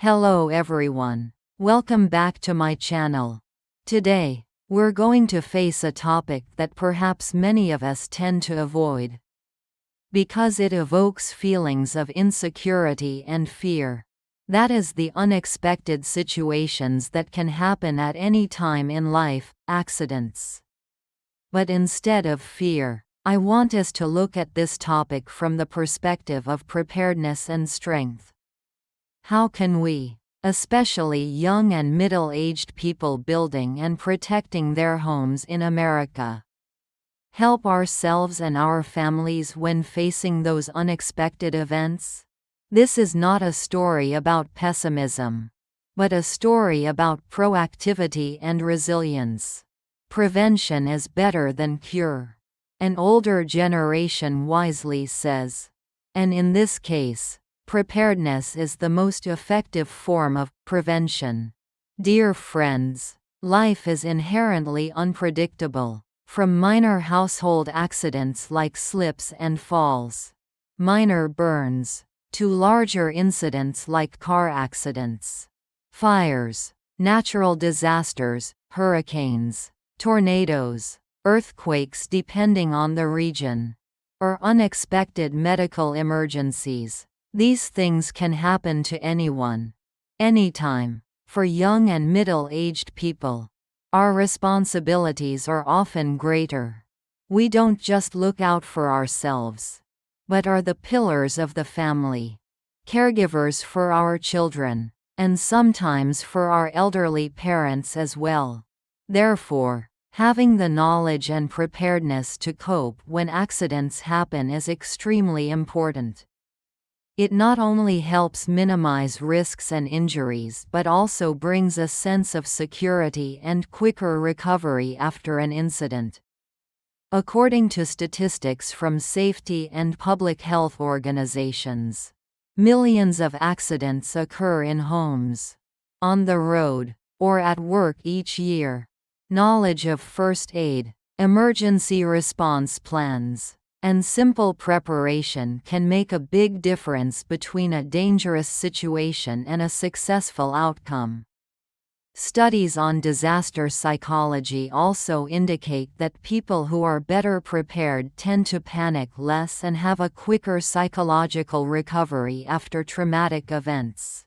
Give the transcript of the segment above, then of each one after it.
Hello everyone. Welcome back to my channel. Today, we're going to face a topic that perhaps many of us tend to avoid because it evokes feelings of insecurity and fear. That is the unexpected situations that can happen at any time in life, accidents. But instead of fear, I want us to look at this topic from the perspective of preparedness and strength. How can we, especially young and middle-aged people building and protecting their homes in America, help ourselves and our families when facing those unexpected events? This is not a story about pessimism, but a story about proactivity and resilience. Prevention is better than cure, an older generation wisely says. And in this case, preparedness is the most effective form of prevention. Dear friends, life is inherently unpredictable, from minor household accidents like slips and falls, minor burns, to larger incidents like car accidents, fires, natural disasters, hurricanes, tornadoes, earthquakes depending on the region, or unexpected medical emergencies. These things can happen to anyone, anytime. For young and middle-aged people, our responsibilities are often greater. We don't just look out for ourselves, but are the pillars of the family, caregivers for our children, and sometimes for our elderly parents as well. Therefore, having the knowledge and preparedness to cope when accidents happen is extremely important. It not only helps minimize risks and injuries but also brings a sense of security and quicker recovery after an incident. According to statistics from safety and public health organizations, millions of accidents occur in homes, on the road, or at work each year. Knowledge of first aid, emergency response plans, and simple preparation can make a big difference between a dangerous situation and a successful outcome. Studies on disaster psychology also indicate that people who are better prepared tend to panic less and have a quicker psychological recovery after traumatic events.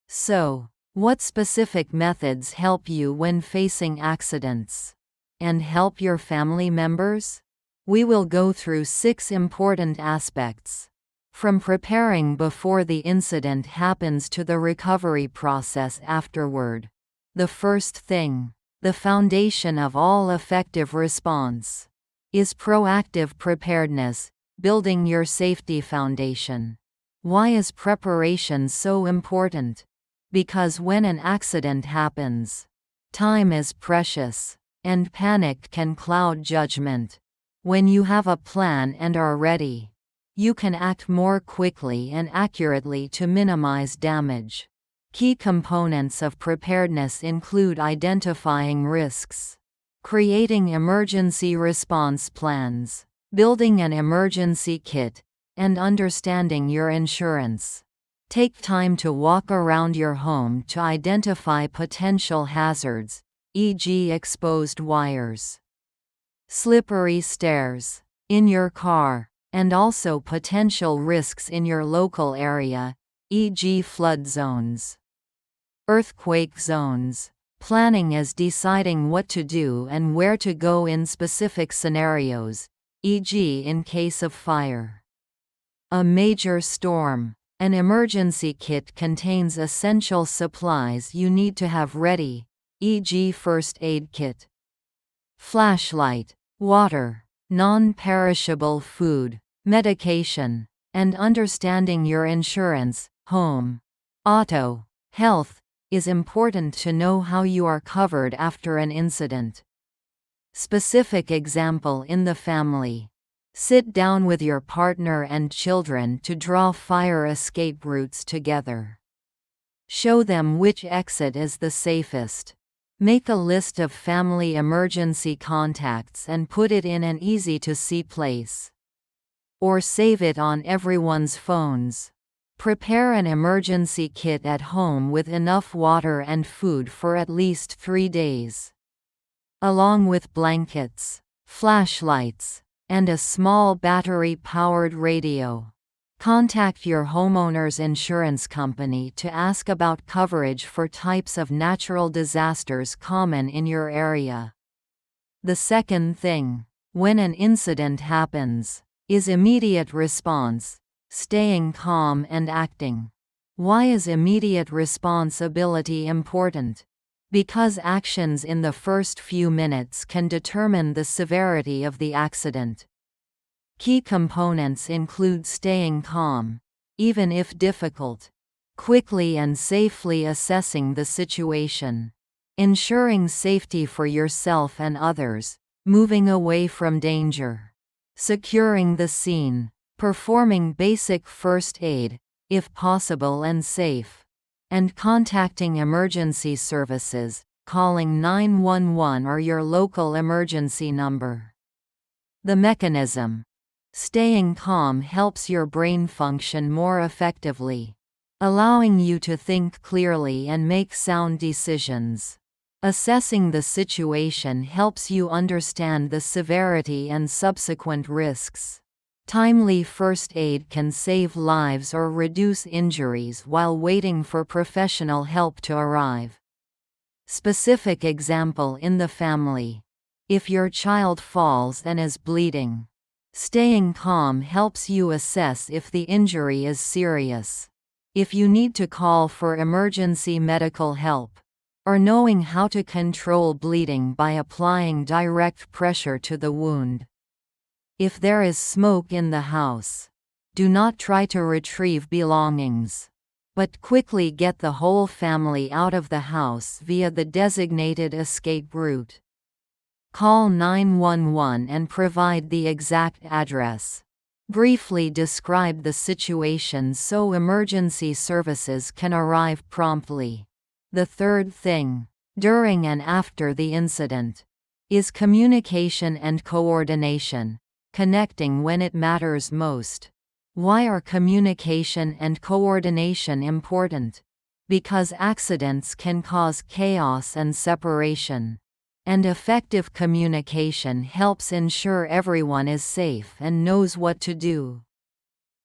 So, what specific methods help you when facing accidents? And help your family members? We will go through 6 important aspects, from preparing before the incident happens to the recovery process afterward. The first thing, the foundation of all effective response, is proactive preparedness, building your safety foundation. Why is preparation so important? Because when an accident happens, time is precious, and panic can cloud judgment. When you have a plan and are ready, you can act more quickly and accurately to minimize damage. Key components of preparedness include identifying risks, creating emergency response plans, building an emergency kit, and understanding your insurance. Take time to walk around your home to identify potential hazards, e.g., exposed wires, slippery stairs in your car, and also potential risks in your local area, e.g., flood zones, earthquake zones. Planning is deciding what to do and where to go in specific scenarios, e.g., in case of fire, a major storm. An emergency kit contains essential supplies you need to have ready, e.g., first aid kit, flashlight, water, non-perishable food, medication, and understanding your insurance, home, auto, health, is important to know how you are covered after an incident. Specific example in the family. Sit down with your partner and children to draw fire escape routes together. Show them which exit is the safest. Make a list of family emergency contacts and put it in an easy-to-see place. Or save it on everyone's phones. Prepare an emergency kit at home with enough water and food for at least 3 days. Along with blankets, flashlights, and a small battery-powered radio. Contact your homeowner's insurance company to ask about coverage for types of natural disasters common in your area. The second thing, when an incident happens, is immediate response, staying calm and acting. Why is immediate responsibility important? Because actions in the first few minutes can determine the severity of the accident. Key components include staying calm, even if difficult, quickly and safely assessing the situation, ensuring safety for yourself and others, moving away from danger, securing the scene, performing basic first aid, if possible and safe, and contacting emergency services, calling 911 or your local emergency number. The mechanism. Staying calm helps your brain function more effectively, allowing you to think clearly and make sound decisions. Assessing the situation helps you understand the severity and subsequent risks. Timely first aid can save lives or reduce injuries while waiting for professional help to arrive. Specific example in the family. If your child falls and is bleeding, staying calm helps you assess if the injury is serious, if you need to call for emergency medical help, or knowing how to control bleeding by applying direct pressure to the wound. If there is smoke in the house, do not try to retrieve belongings, but quickly get the whole family out of the house via the designated escape route. Call 911 and provide the exact address. Briefly describe the situation so emergency services can arrive promptly. The third thing, during and after the incident, is communication and coordination, connecting when it matters most. Why are communication and coordination important? Because accidents can cause chaos and separation. And effective communication helps ensure everyone is safe and knows what to do.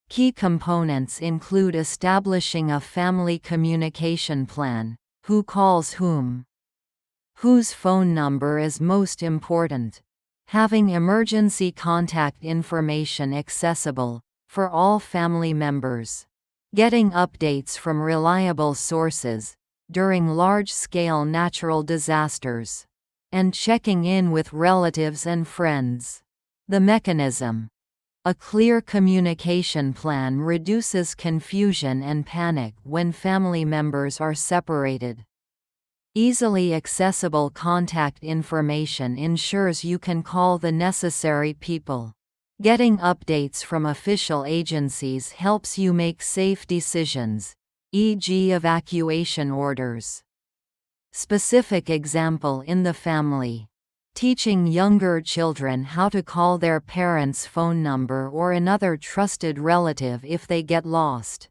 Key components include establishing a family communication plan, who calls whom, whose phone number is most important, having emergency contact information accessible for all family members, getting updates from reliable sources during large-scale natural disasters, and checking in with relatives and friends. The mechanism. A clear communication plan reduces confusion and panic when family members are separated. Easily accessible contact information ensures you can call the necessary people. Getting updates from official agencies helps you make safe decisions, e.g., evacuation orders. Specific example in the family. Teaching younger children how to call their parents' phone number or another trusted relative if they get lost.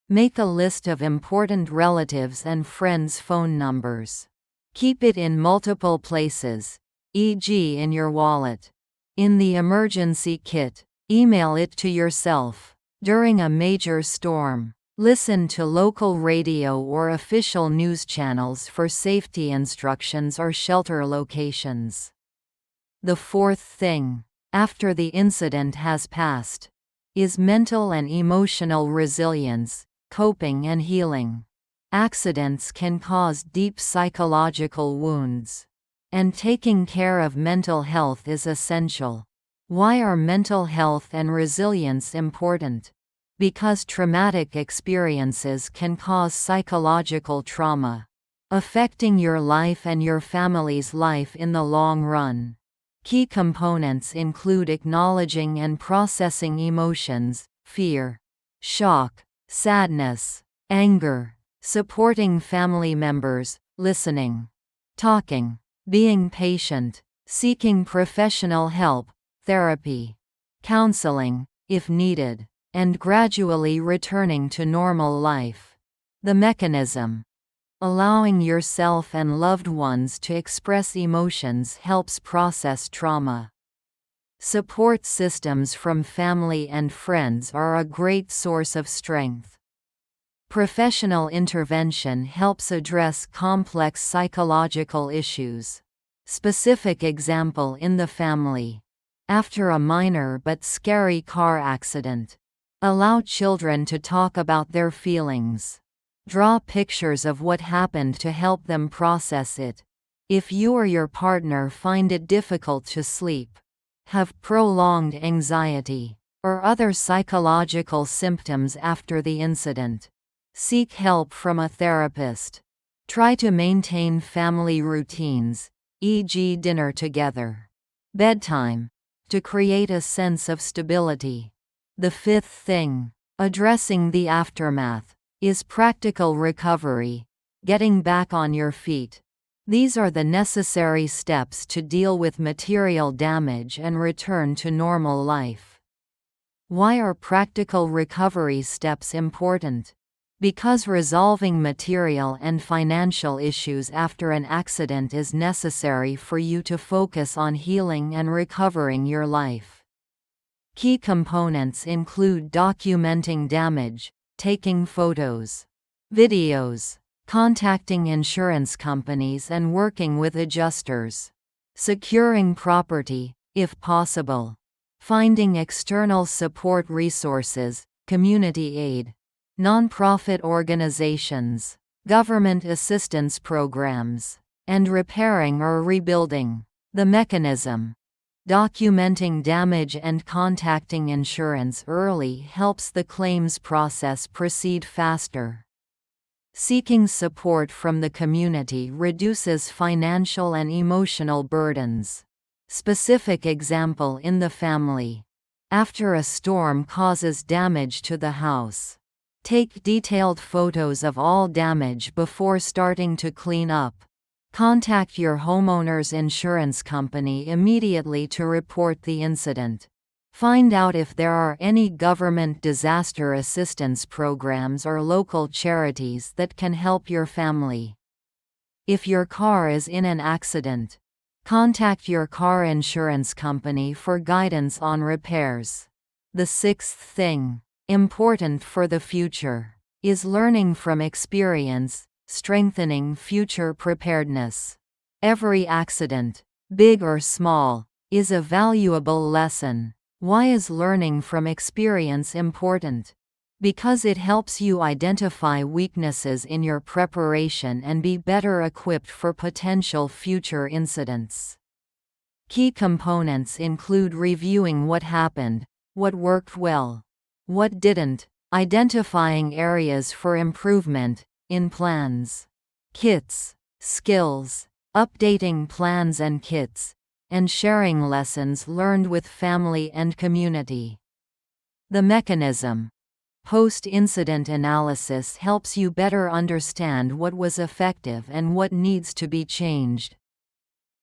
Make a list of important relatives and friends' phone numbers. Keep it in multiple places, e.g., in your wallet. In the emergency kit, email it to yourself. During a major storm, listen to local radio or official news channels for safety instructions or shelter locations. The fourth thing, after the incident has passed, is mental and emotional resilience, coping and healing. Accidents can cause deep psychological wounds, and taking care of mental health is essential. Why are mental health and resilience important? Because traumatic experiences can cause psychological trauma, affecting your life and your family's life in the long run. Key components include acknowledging and processing emotions, fear, shock, sadness, anger, supporting family members, listening, talking, being patient, seeking professional help, therapy, counseling, if needed, and gradually returning to normal life. The mechanism. Allowing yourself and loved ones to express emotions helps process trauma. Support systems from family and friends are a great source of strength. Professional intervention helps address complex psychological issues. Specific example in the family. After a minor but scary car accident, allow children to talk about their feelings. Draw pictures of what happened to help them process it. If you or your partner find it difficult to sleep, have prolonged anxiety, or other psychological symptoms after the incident, seek help from a therapist. Try to maintain family routines, e.g., dinner together, bedtime, to create a sense of stability. The fifth thing, addressing the aftermath, is practical recovery, getting back on your feet. These are the necessary steps to deal with material damage and return to normal life. Why are practical recovery steps important? Because resolving material and financial issues after an accident is necessary for you to focus on healing and recovering your life. Key components include documenting damage, taking photos, videos, contacting insurance companies and working with adjusters, securing property, if possible, finding external support resources, community aid, nonprofit organizations, government assistance programs, and repairing or rebuilding. The mechanism. Documenting damage and contacting insurance early helps the claims process proceed faster. Seeking support from the community reduces financial and emotional burdens. Specific example in the family. After a storm causes damage to the house, take detailed photos of all damage before starting to clean up. Contact your homeowner's insurance company immediately to report the incident. Find out if there are any government disaster assistance programs or local charities that can help your family. If your car is in an accident, contact your car insurance company for guidance on repairs. The sixth thing, important for the future, is learning from experience, strengthening future preparedness. Every accident, big or small, is a valuable lesson. Why is learning from experience important? Because it helps you identify weaknesses in your preparation and be better equipped for potential future incidents. Key components include reviewing what happened, what worked well, what didn't, identifying areas for improvement, in plans, kits, skills, updating plans and kits, and sharing lessons learned with family and community. The mechanism. Post-incident analysis helps you better understand what was effective and what needs to be changed.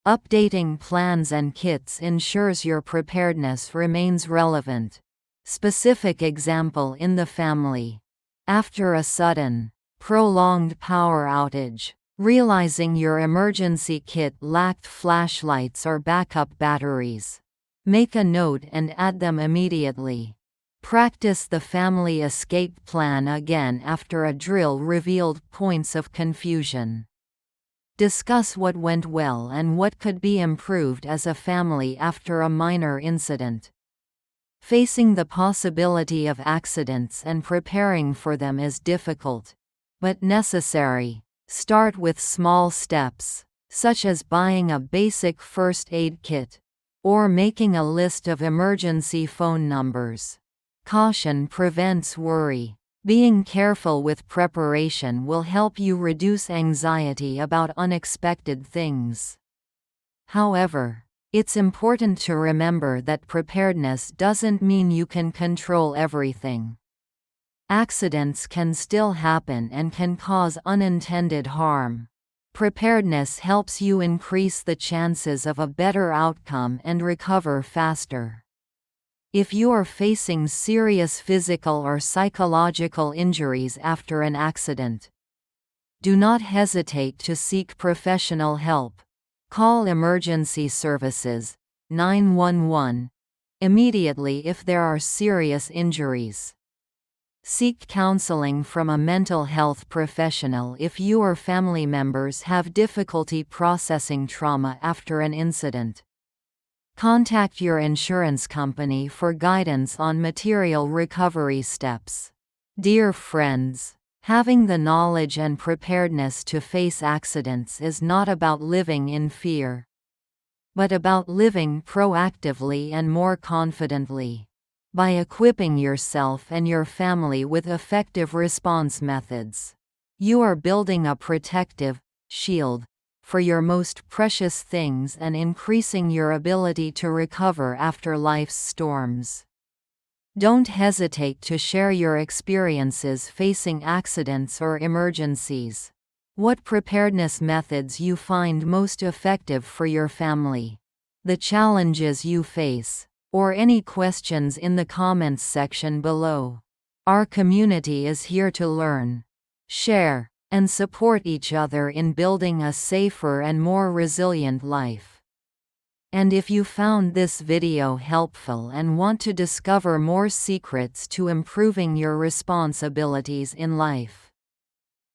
Updating plans and kits ensures your preparedness remains relevant. Specific example in the family. After a sudden, prolonged power outage, realizing your emergency kit lacked flashlights or backup batteries, make a note and add them immediately. Practice the family escape plan again after a drill revealed points of confusion. Discuss what went well and what could be improved as a family after a minor incident. Facing the possibility of accidents and preparing for them is difficult, but necessary. Start with small steps, such as buying a basic first aid kit, or making a list of emergency phone numbers. Caution prevents worry. Being careful with preparation will help you reduce anxiety about unexpected things. However, it's important to remember that preparedness doesn't mean you can control everything. Accidents can still happen and can cause unintended harm. Preparedness helps you increase the chances of a better outcome and recover faster. If you are facing serious physical or psychological injuries after an accident, do not hesitate to seek professional help. Call emergency services, 911, immediately if there are serious injuries. Seek counseling from a mental health professional if you or family members have difficulty processing trauma after an incident. Contact your insurance company for guidance on material recovery steps. Dear friends, having the knowledge and preparedness to face accidents is not about living in fear, but about living proactively and more confidently. By equipping yourself and your family with effective response methods, you are building a protective shield for your most precious things and increasing your ability to recover after life's storms. Don't hesitate to share your experiences facing accidents or emergencies. What preparedness methods you find most effective for your family, the challenges you face, or any questions in the comments section below. Our community is here to learn, share, and support each other in building a safer and more resilient life. And if you found this video helpful and want to discover more secrets to improving your responsibilities in life,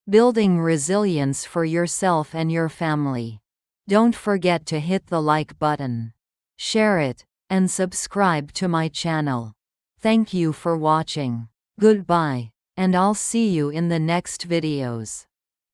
building resilience for yourself and your family, don't forget to hit the like button, share it, and subscribe to my channel. Thank you for watching. Goodbye, and I'll see you in the next videos.